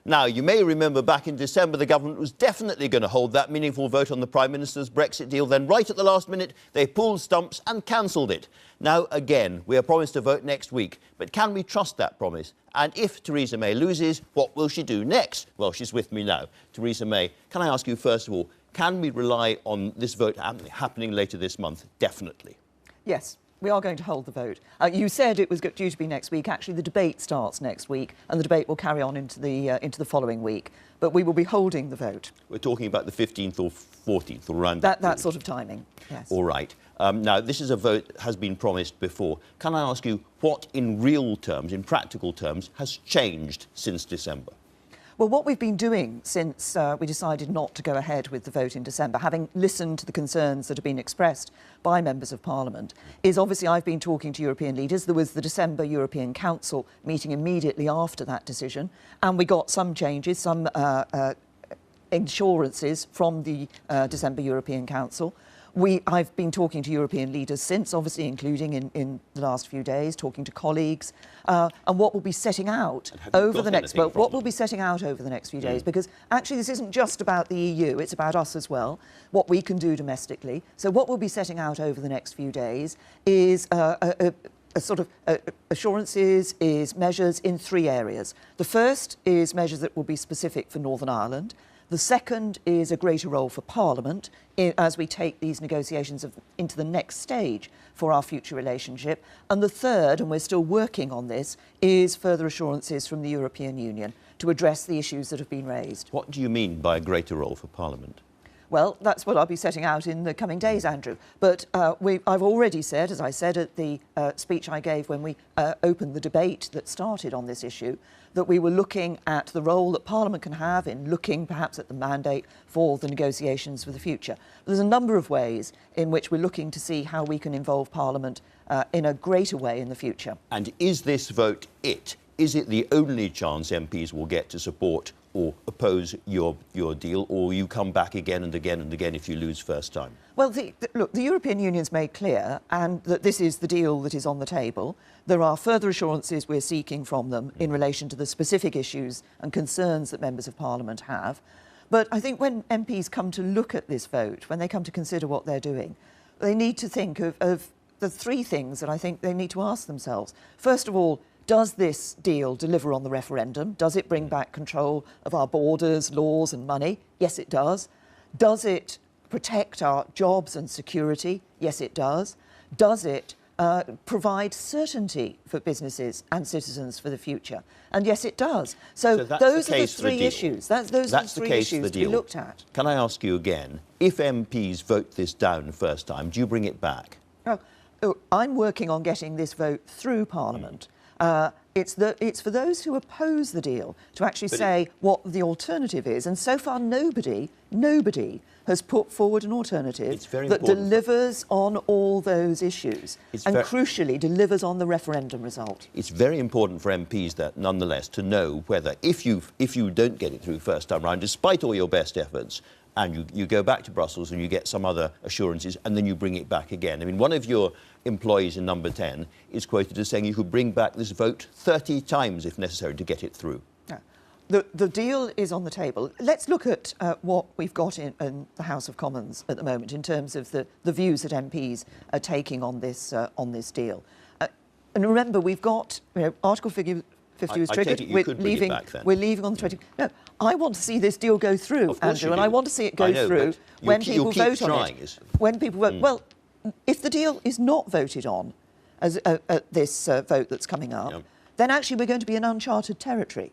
Now, you may remember back in December, the government was definitely going to hold that meaningful vote on the Prime Minister's Brexit deal. Then right at the last minute, they pulled stumps and cancelled it. Now, again, we are promised to vote next week. But can we trust that promise? And if Theresa May loses, what will she do next? Well, she's with me now. Theresa May, can I ask you, first of all, can we rely on this vote happening later this month? Definitely. Yes. We are going to hold the vote. You said it was due to be next week. Actually, the debate starts next week, and the debate will carry on into the following week. But we will be holding the vote. We're talking about the 15th or 14th, or around that sort of timing. Yes. All right. Now, this is a vote that has been promised before. Can I ask you what, in real terms, in practical terms, has changed since December? Well, what we've been doing since we decided not to go ahead with the vote in December, having listened to the concerns that have been expressed by members of Parliament, is obviously I've been talking to European leaders. There was the December European Council meeting immediately after that decision, and we got some changes, some assurances from the December European Council. I've been talking to European leaders since, obviously including in the last few days, talking to colleagues, and what we'll be setting out over the next few days, because actually this isn't just about the EU, it's about us as well, what we can do domestically. So what we'll be setting out over the next few days is a sort of assurances, is measures in three areas. The first is measures that will be specific for Northern Ireland. The second is a greater role for Parliament as we take these negotiations into the next stage for our future relationship. And the third, and we're still working on this, is further assurances from the European Union to address the issues that have been raised. What do you mean by a greater role for Parliament? Well, that's what I'll be setting out in the coming days, Andrew. But I've already said, as I said at the speech I gave when we opened the debate that started on this issue, that we were looking at the role that Parliament can have in looking perhaps at the mandate for the negotiations for the future. There's a number of ways in which we're looking to see how we can involve Parliament in a greater way in the future. And is this vote it? Is it the only chance MPs will get to support or oppose your deal, or you come back again and again and again if you lose first time? Well, look, the European Union's made clear and that this is the deal that is on the table. There are further assurances we're seeking from them in relation to the specific issues and concerns that members of Parliament have. But I think when MPs come to look at this vote, when they come to consider what they're doing, they need to think of the three things that I think they need to ask themselves. First of all, does this deal deliver on the referendum? Does it bring back control of our borders, laws and money? Yes, it does. Does it protect our jobs and security? Yes, it does. Does it provide certainty for businesses and citizens for the future? And yes, it does. So those are the three issues. Those are the three issues to be looked at. Can I ask you again, if MPs vote this down the first time, do you bring it back? I'm working on getting this vote through Parliament. It's for those who oppose the deal to actually say what the alternative is. And so far, nobody has put forward an alternative that delivers on all those issues and crucially delivers on the referendum result. It's very important for MPs that, nonetheless, to know whether if you don't get it through first time round, despite all your best efforts, and you go back to Brussels and you get some other assurances and then you bring it back again. I mean, one of your employees in Number 10 is quoted as saying you could bring back this vote 30 times if necessary to get it through. The deal is on the table. Let's look at what we've got in the House of Commons at the moment in terms of the views that MPs are taking on this deal. And remember, we've got Article 50 was triggered. We're leaving on the 20th. No, I want to see this deal go through, Andrew, and I want to see it go through when people vote on it. When people vote, well, if the deal is not voted on as this vote that's coming up, then actually we're going to be in uncharted territory.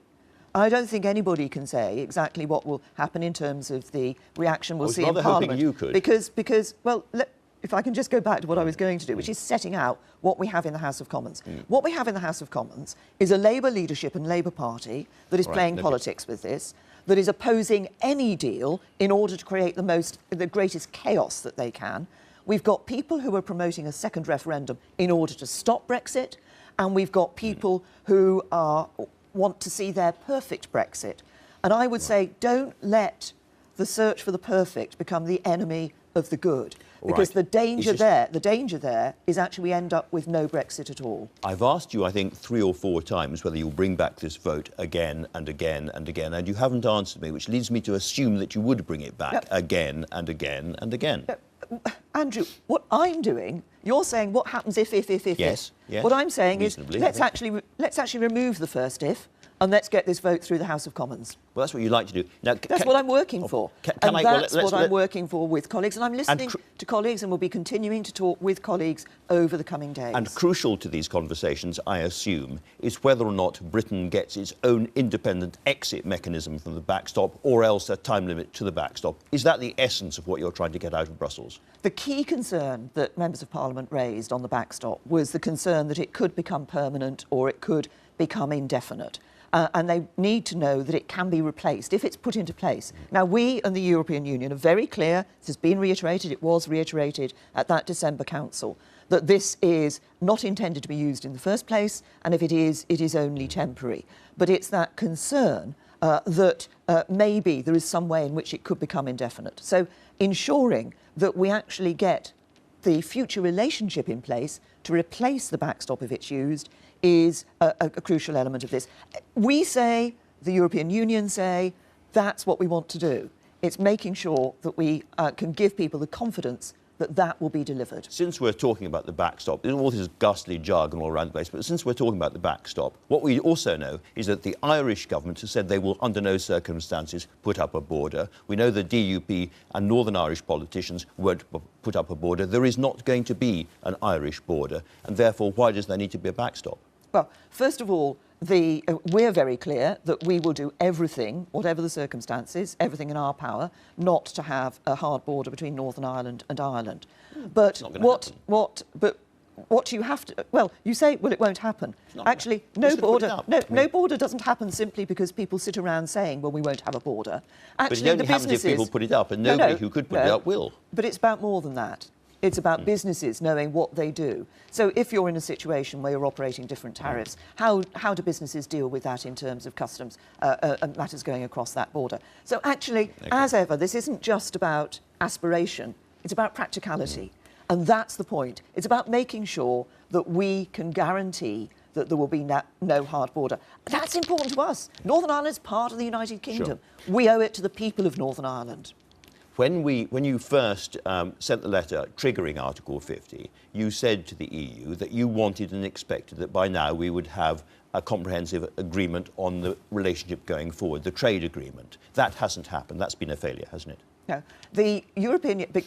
I don't think anybody can say exactly what will happen in terms of the reaction we'll see in Parliament. You could. Because well, if I can just go back to what I was going to do, which is setting out what we have in the House of Commons. What we have in the House of Commons is a Labour leadership and Labour Party that is playing politics with this, that is opposing any deal in order to create the greatest chaos that they can. We've got people who are promoting a second referendum in order to stop Brexit, and we've got people who want to see their perfect Brexit. And I would say, don't let the search for the perfect become the enemy of the good. Because Right. the danger there is actually we end up with no Brexit at all. I've asked you, I think, 3 or 4 times whether you'll bring back this vote again and again and again, and you haven't answered me, which leads me to assume that you would bring it back again and again and again. Andrew, what I'm doing, you're saying what happens if. Yes, yes. What I'm saying is Reasonably, let's actually remove the first if, and let's get this vote through the House of Commons. Well, that's what you like to do. Now, That's what I'm working for. That's what I'm working for with colleagues. And I'm listening to colleagues and will be continuing to talk with colleagues over the coming days. And crucial to these conversations, I assume, is whether or not Britain gets its own independent exit mechanism from the backstop, or else a time limit to the backstop. Is that the essence of what you're trying to get out of Brussels? The key concern that members of Parliament raised on the backstop was the concern that it could become permanent or it could become indefinite. And they need to know that it can be replaced if it's put into place. Now, we and the European Union are very clear, this has been reiterated, it was reiterated at that December Council, that this is not intended to be used in the first place, and if it is only temporary. But it's that concern that maybe there is some way in which it could become indefinite. So ensuring that we actually get the future relationship in place to replace the backstop if it's used is a crucial element of this. We say, the European Union say, that's what we want to do. It's making sure that we can give people the confidence that that will be delivered. Since we're talking about the backstop, all this ghastly jargon all around the place, but since we're talking about the backstop, what we also know is that the Irish government has said they will under no circumstances put up a border. We know the DUP and Northern Irish politicians won't put up a border. There is not going to be an Irish border, and therefore why does there need to be a backstop? Well, first of all, we're very clear that we will do everything, whatever the circumstances, everything in our power, not to have a hard border between Northern Ireland and Ireland. But what you have to, well, you say, well, it won't happen. Actually, no border doesn't happen simply because people sit around saying, well, we won't have a border. Actually, but it only happens if people put it up, and nobody who could put it up will. But it's about more than that. It's about businesses knowing what they do. So if you're in a situation where you're operating different tariffs, how do businesses deal with that in terms of customs and matters going across that border? So actually, as ever, this isn't just about aspiration, it's about practicality. And that's the point. It's about making sure that we can guarantee that there will be no hard border. That's important to us. Northern Ireland is part of the United Kingdom. Sure. We owe it to the people of Northern Ireland. When you first sent the letter triggering Article 50, you said to the EU that you wanted and expected that by now we would have a comprehensive agreement on the relationship going forward, the trade agreement. That hasn't happened. That's been a failure, hasn't it? No.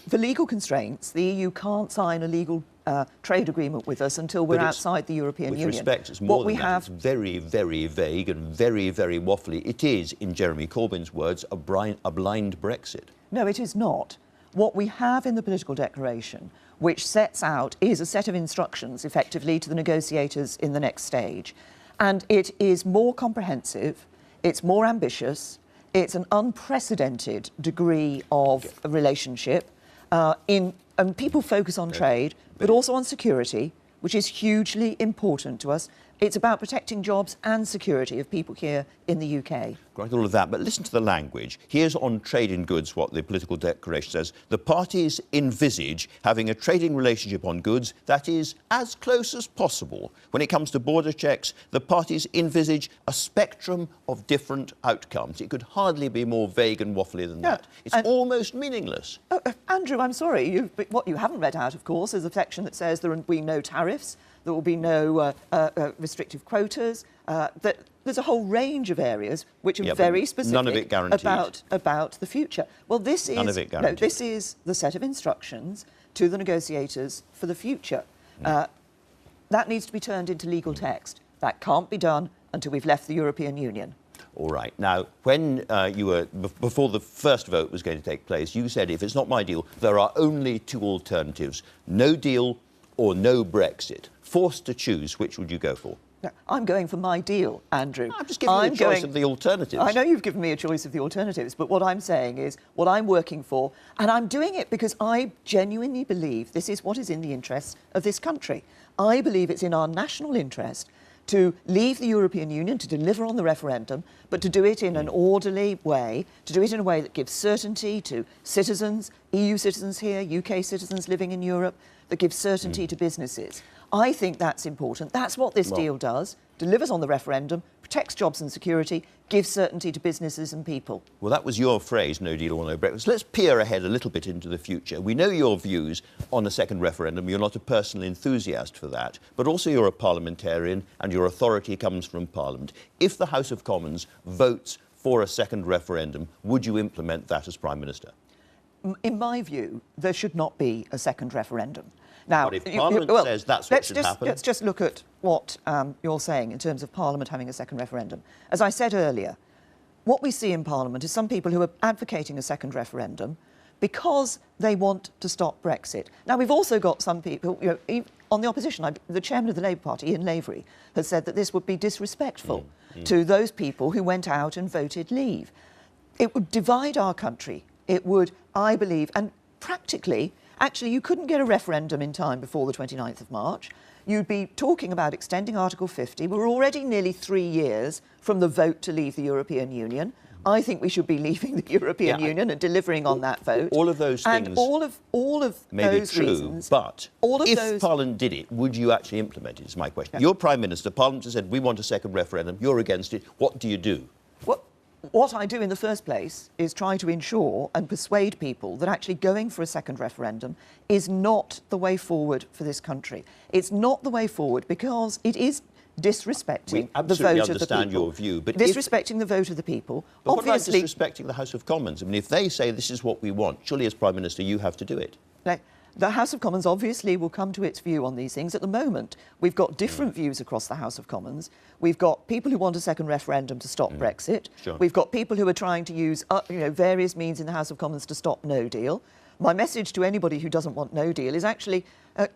For legal constraints, the EU can't sign a legal trade agreement with us until we're outside the European Union. With respect, it's more than that. It's very, very vague and very, very waffly. It is, in Jeremy Corbyn's words, a blind Brexit. No, it is not. What we have in the political declaration, which sets out, is a set of instructions, effectively, to the negotiators in the next stage. And it is more comprehensive, it's more ambitious, it's an unprecedented degree of relationship. And people focus on trade, but also on security, which is hugely important to us. It's about protecting jobs and security of people here in the UK. Right, all of that, but listen to the language. Here's on trade in goods what the political declaration says. The parties envisage having a trading relationship on goods that is as close as possible. When it comes to border checks, the parties envisage a spectrum of different outcomes. It could hardly be more vague and waffly than that. It's almost meaningless. Andrew, I'm sorry. What you haven't read out, of course, is a section that says there will be no tariffs, there will be no restrictive quotas. There's a whole range of areas which are very specific none of it guaranteed. about the future. Well, this is the set of instructions to the negotiators for the future. That needs to be turned into legal text. That can't be done until we've left the European Union. All right. Now, when before the first vote was going to take place, you said, if it's not my deal, there are only 2 alternatives: no deal or no Brexit. Forced to choose, which would you go for? No, I'm going for my deal, Andrew. I'm just giving you a choice of the alternatives. I know you've given me a choice of the alternatives, but what I'm saying is what I'm working for, and I'm doing it because I genuinely believe this is what is in the interests of this country. I believe it's in our national interest to leave the European Union, to deliver on the referendum, but to do it in an orderly way, to do it in a way that gives certainty to citizens, EU citizens here, UK citizens living in Europe, that gives certainty to businesses. I think that's important. That's what this deal does. Delivers on the referendum, protects jobs and security, gives certainty to businesses and people. Well, that was your phrase, no deal or no Brexit. Let's peer ahead a little bit into the future. We know your views on a second referendum. You're not a personal enthusiast for that, but also you're a parliamentarian and your authority comes from Parliament. If the House of Commons votes for a second referendum, would you implement that as Prime Minister? In my view, there should not be a second referendum. Now, but if Parliament says that's what should happen... Let's just look at what you're saying in terms of Parliament having a second referendum. As I said earlier, what we see in Parliament is some people who are advocating a second referendum because they want to stop Brexit. Now, we've also got some people, on the opposition, the chairman of the Labour Party, Ian Lavery, has said that this would be disrespectful to those people who went out and voted leave. It would divide our country. It would, I believe, and practically... Actually, you couldn't get a referendum in time before the 29th of March. You'd be talking about extending Article 50. We're already nearly 3 years from the vote to leave the European Union. I think we should be leaving the European Union and delivering on that vote. All of those things and all of may those be true, reasons, but if Parliament did it, would you actually implement it, is my question. You're Prime Minister, Parliament has said, we want a second referendum, you're against it. What do you do? What I do in the first place is try to ensure and persuade people that actually going for a second referendum is not the way forward for this country. It's not the way forward because it is disrespecting the vote of the people. We understand your view, but disrespecting the vote of the people. But obviously, what about disrespecting the House of Commons? I mean, if they say this is what we want, surely as Prime Minister you have to do it. The House of Commons obviously will come to its view on these things. At the moment, we've got different views across the House of Commons. We've got people who want a second referendum to stop Brexit. Sure. We've got people who are trying to use various means in the House of Commons to stop no deal. My message to anybody who doesn't want no deal is actually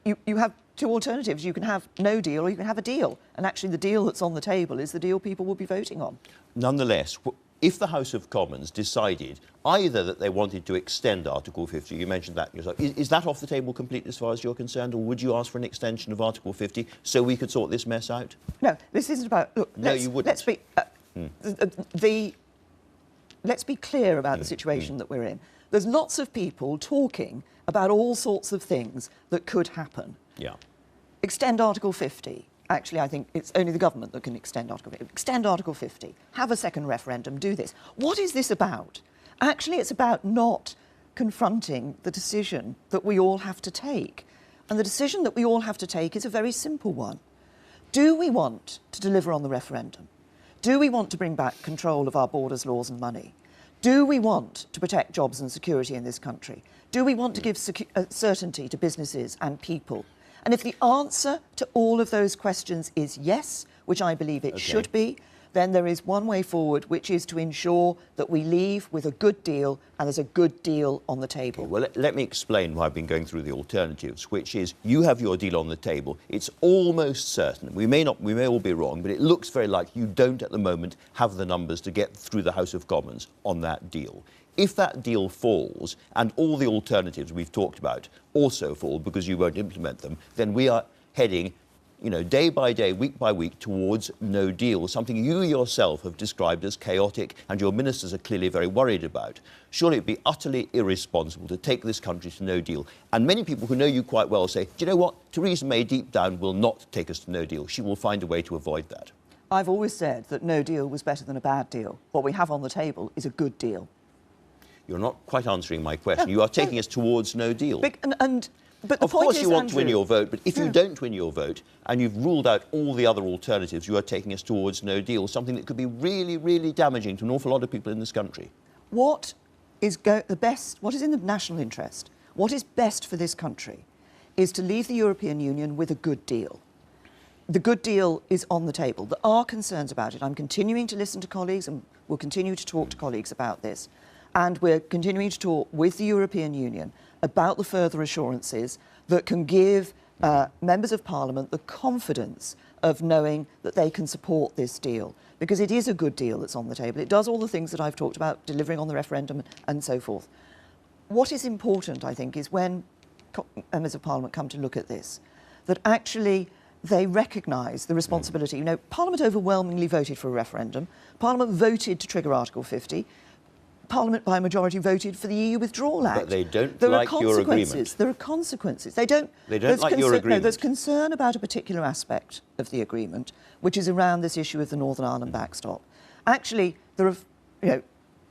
you have two alternatives. You can have no deal or you can have a deal. And actually the deal that's on the table is the deal people will be voting on. Nonetheless, if the House of Commons decided either that they wanted to extend Article 50, you mentioned that yourself, is that off the table completely as far as you're concerned, or would you ask for an extension of Article 50 so we could sort this mess out? No, this isn't about... Look, no, you wouldn't. Let's be clear about the situation that we're in. There's lots of people talking about all sorts of things that could happen. Yeah. Extend Article 50. Actually, I think it's only the government that can extend Article 50. Extend Article 50. Have a second referendum. Do this. What is this about? Actually, it's about not confronting the decision that we all have to take. And the decision that we all have to take is a very simple one. Do we want to deliver on the referendum? Do we want to bring back control of our borders, laws and money? Do we want to protect jobs and security in this country? Do we want to give certainty to businesses and people? And if the answer to all of those questions is yes, which I believe it should be, then there is one way forward, which is to ensure that we leave with a good deal and there's a good deal on the table. Okay, well, let me explain why I've been going through the alternatives, which is you have your deal on the table. It's almost certain. We may all be wrong, but it looks very like you don't at the moment have the numbers to get through the House of Commons on that deal. If that deal falls and all the alternatives we've talked about also fall because you won't implement them, then we are heading, day by day, week by week towards no deal, something you yourself have described as chaotic and your ministers are clearly very worried about. Surely it would be utterly irresponsible to take this country to no deal. And many people who know you quite well say, do you know what? Theresa May deep down will not take us to no deal. She will find a way to avoid that. I've always said that no deal was better than a bad deal. What we have on the table is a good deal. You're not quite answering my question. You are taking us towards no deal. But the of course you want to win Andrew, your vote, but if you don't win your vote and you've ruled out all the other alternatives, you are taking us towards no deal, something that could be really, really damaging to an awful lot of people in this country. What is in the national interest, what is best for this country is to leave the European Union with a good deal. The good deal is on the table. There are concerns about it. I'm continuing to listen to colleagues and will continue to talk to colleagues about this. And we're continuing to talk with the European Union about the further assurances that can give members of Parliament the confidence of knowing that they can support this deal. Because it is a good deal that's on the table. It does all the things that I've talked about, delivering on the referendum and so forth. What is important, I think, is when members of Parliament come to look at this, that actually they recognise the responsibility. You know, Parliament overwhelmingly voted for a referendum. Parliament voted to trigger Article 50. Parliament, by a majority, voted for the EU Withdrawal Act. But they don't like your agreement. There are consequences. They don't like your agreement. No, there's concern about a particular aspect of the agreement, which is around this issue of the Northern Ireland backstop. Actually, there are,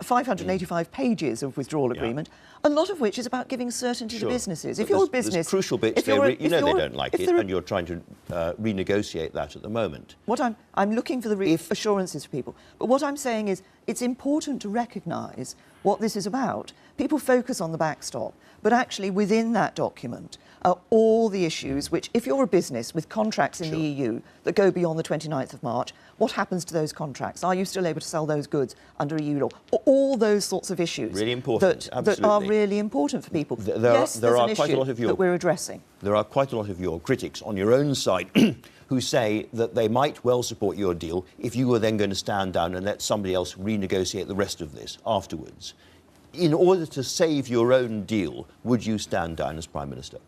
585 pages of withdrawal agreement, a lot of which is about giving certainty to businesses. But if you're a business... There's crucial bits, they don't like it, and you're trying to renegotiate that at the moment. What I'm looking for the assurances for people. But what I'm saying is it's important to recognise what this is about. People focus on the backstop, but actually within that document are all the issues which, if you're a business with contracts in the EU that go beyond the 29th of March, what happens to those contracts? Are you still able to sell those goods under EU law? All those sorts of issues really important, that are really important for people. There are quite a lot of that we're addressing. There are quite a lot of your critics on your own side who say that they might well support your deal if you were then going to stand down and let somebody else renegotiate the rest of this afterwards. In order to save your own deal, would you stand down as Prime Minister?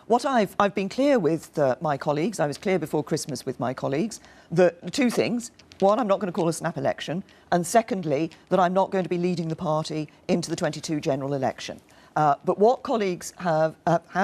What I've been clear with my colleagues, I was clear before Christmas with my colleagues, that two things. One, I'm not going to call a snap election. And secondly, that I'm not going to be leading the party into the 22 general election. But what colleagues have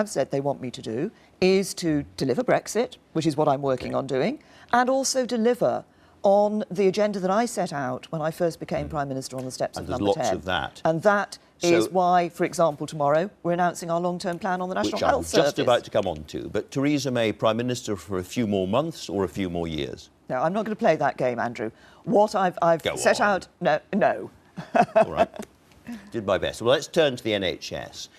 said they want me to do is to deliver Brexit, which is what I'm working on doing, and also deliver on the agenda that I set out when I first became Prime Minister on the steps of Number 10. And there's lots of that. And that is why, for example, tomorrow we're announcing our long-term plan on the National Health Service. Which I'm just about to come on to. But Theresa May, Prime Minister for a few more months or a few more years? No, I'm not going to play that game, Andrew. What I've set out... No. All right. Did my best. Well, let's turn to the NHS.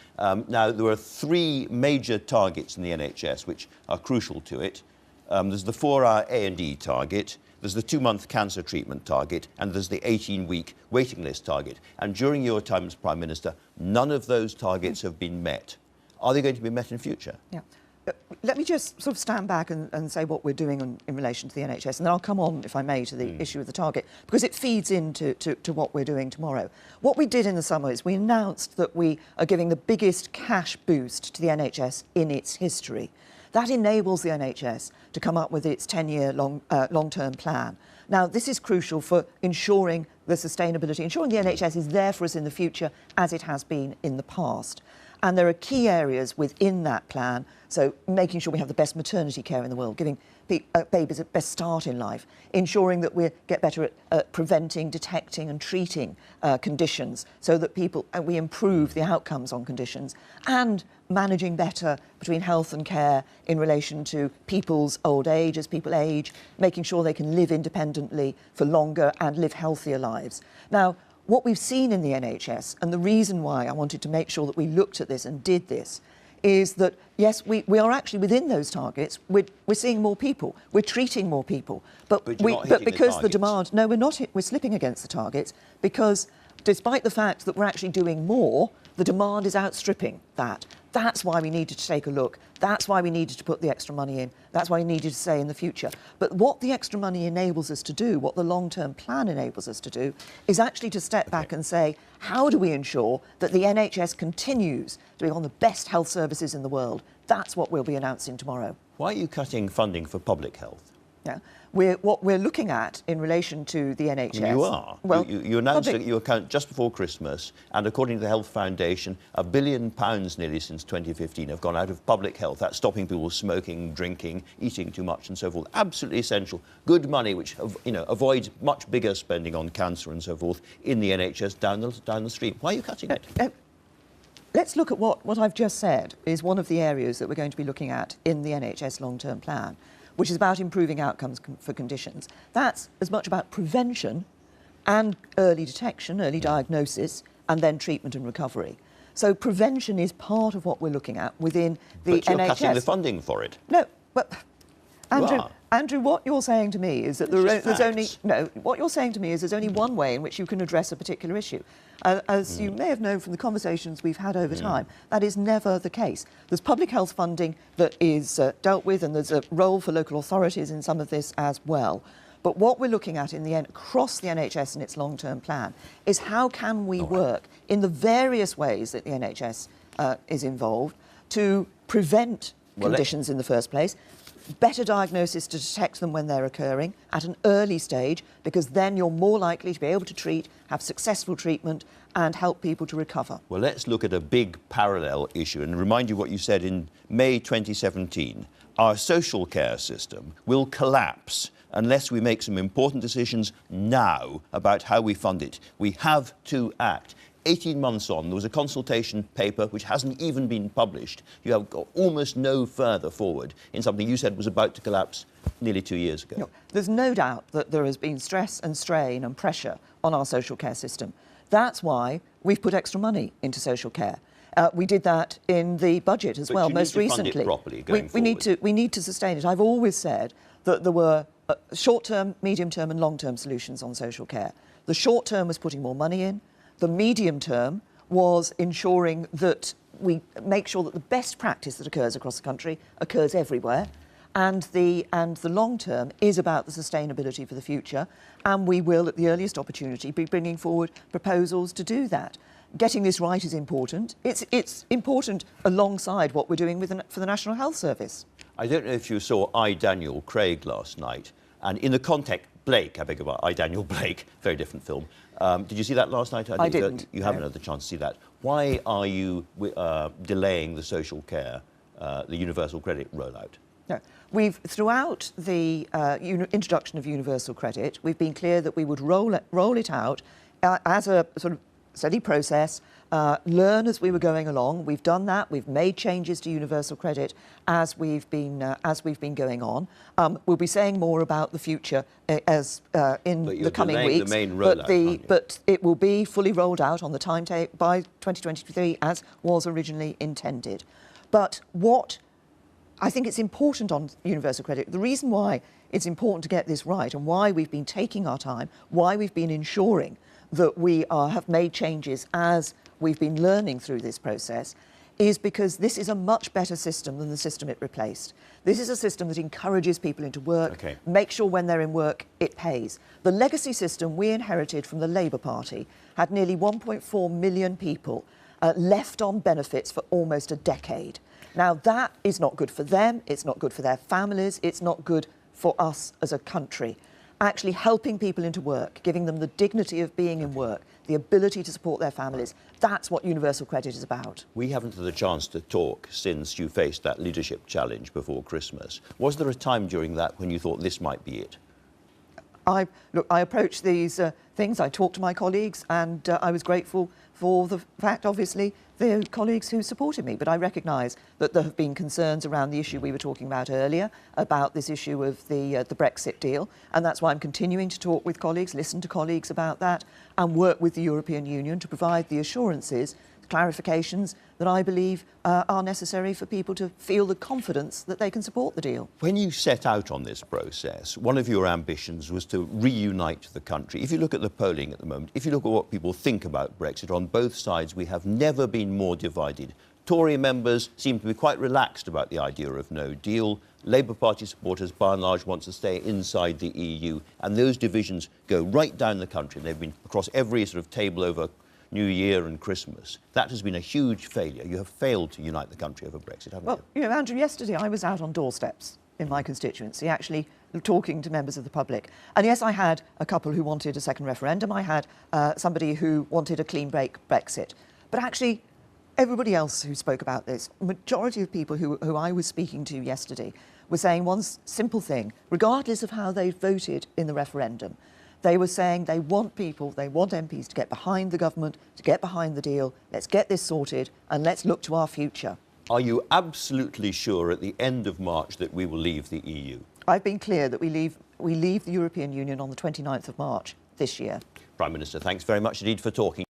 Now, there are three major targets in the NHS which are crucial to it. There's the 4-hour A&E target, there's the 2-month cancer treatment target, and there's the 18-week waiting list target. And during your time as Prime Minister, none of those targets have been met. Are they going to be met in future? Yeah. Let me just sort of stand back and say what we're doing in relation to the NHS, and then I'll come on, if I may, to the issue of the target, because it feeds into to what we're doing tomorrow. What we did in the summer is we announced that we are giving the biggest cash boost to the NHS in its history. That enables the NHS to come up with its 10-year long-term plan. Now, this is crucial for ensuring the sustainability, ensuring the NHS is there for us in the future as it has been in the past. And there are key areas within that plan, so making sure we have the best maternity care in the world, giving babies a best start in life, ensuring that we get better at preventing, detecting and treating conditions so that we improve the outcomes on conditions, and managing better between health and care in relation to people's old age as people age, making sure they can live independently for longer and live healthier lives. Now, what we've seen in the NHS, and the reason why I wanted to make sure that we looked at this and did this, is that, yes, we are actually within those targets. We're seeing more people. We're treating more people. But because the demand... No, we're not. We're slipping against the targets because despite the fact that we're actually doing more, the demand is outstripping that. That's why we needed to take a look. That's why we needed to put the extra money in. That's why we needed to say in the future. But what the extra money enables us to do, what the long-term plan enables us to do, is actually to step back and say, how do we ensure that the NHS continues to be one of the best health services in the world? That's what we'll be announcing tomorrow. Why are you cutting funding for public health? Yeah. What we're looking at in relation to the NHS... You are. Well, you announced your account just before Christmas, and according to the Health Foundation, £1 billion nearly since 2015 have gone out of public health. That's stopping people smoking, drinking, eating too much and so forth. Absolutely essential. Good money, which avoids much bigger spending on cancer and so forth in the NHS down the street. Why are you cutting it? Let's look at what I've just said is one of the areas that we're going to be looking at in the NHS long-term plan, which is about improving outcomes for conditions. That's as much about prevention and early detection, early diagnosis, and then treatment and recovery. So prevention is part of what we're looking at within the NHS. But you're cutting the funding for it. No, but Andrew, what you're saying to me is that there's only one way in which you can address a particular issue. As you may have known from the conversations we've had over time, that is never the case. There's public health funding that is dealt with, and there's a role for local authorities in some of this as well. But what we're looking at in the end, across the NHS and its long-term plan, is how can we work in the various ways that the NHS is involved to prevent conditions in the first place, better diagnosis to detect them when they're occurring at an early stage, because then you're more likely to be able to treat, have successful treatment and help people to recover. Well, let's look at a big parallel issue and remind you what you said in May 2017. Our social care system will collapse unless we make some important decisions now about how we fund it. We have to act. 18 months on, there was a consultation paper which hasn't even been published. You have got almost no further forward in something you said was about to collapse nearly 2 years ago. No, there's no doubt that there has been stress and strain and pressure on our social care system. That's why we've put extra money into social care. We did that in the budget as well, most recently. Fund it properly going we need to sustain it. I've always said that there were short-term, medium-term and long-term solutions on social care. The short-term was putting more money in. The medium term was ensuring that we make sure that the best practice that occurs across the country occurs everywhere. And the long term is about the sustainability for the future. And we will, at the earliest opportunity, be bringing forward proposals to do that. Getting this right is important. It's important alongside what we're doing for the National Health Service. I don't know if you saw I, Daniel Craig last night. And in the context, Blake, I beg your pardon, I, Daniel Blake, very different film. Did you see that last night? I didn't. You haven't had the chance to see that. Why are you delaying the social care, the universal credit rollout? No. We've, throughout the introduction of universal credit, we've been clear that we would roll it out as a sort of steady process, learn as we were going along. We've done that. We've made changes to universal credit as we've been going on. We'll be saying more about the future in the coming weeks. The main rollout, but it will be fully rolled out on the timetable by 2023, as was originally intended. But what I think it's important on universal credit, the reason why it's important to get this right and why we've been taking our time, why we've been ensuring that we have made changes as we've been learning through this process, is because this is a much better system than the system it replaced. This is a system that encourages people into work, makes sure when they're in work it pays. The legacy system we inherited from the Labour Party had nearly 1.4 million people left on benefits for almost a decade. Now that is not good for them, it's not good for their families, it's not good for us as a country. Actually helping people into work, giving them the dignity of being in work, the ability to support their families, that's what universal credit is about. We haven't had the chance to talk since you faced that leadership challenge before Christmas. Was there a time during that when you thought this might be it? I approached these things, I talked to my colleagues, and I was grateful for the fact, obviously, the colleagues who supported me. But I recognise that there have been concerns around the issue we were talking about earlier, about this issue of the Brexit deal. And that's why I'm continuing to talk with colleagues, listen to colleagues about that, and work with the European Union to provide the assurances, clarifications that I believe are necessary for people to feel the confidence that they can support the deal. When you set out on this process, one of your ambitions was to reunite the country. If you look at the polling at the moment, if you look at what people think about Brexit, on both sides we have never been more divided. Tory members seem to be quite relaxed about the idea of no deal. Labour Party supporters, by and large, want to stay inside the EU. And those divisions go right down the country. They've been across every sort of table over New Year and Christmas. That has been a huge failure. You have failed to unite the country over Brexit, haven't you? Well, you know, Andrew, yesterday I was out on doorsteps in my constituency, actually talking to members of the public. And yes, I had a couple who wanted a second referendum. I had somebody who wanted a clean break Brexit. But actually, everybody else who spoke about this, majority of people who I was speaking to yesterday, were saying one simple thing, regardless of how they voted in the referendum. They were saying they want MPs to get behind the government, to get behind the deal. Let's get this sorted and let's look to our future. Are you absolutely sure at the end of March that we will leave the EU? I've been clear that we leave the European Union on the 29th of March this year. Prime Minister, thanks very much indeed for talking.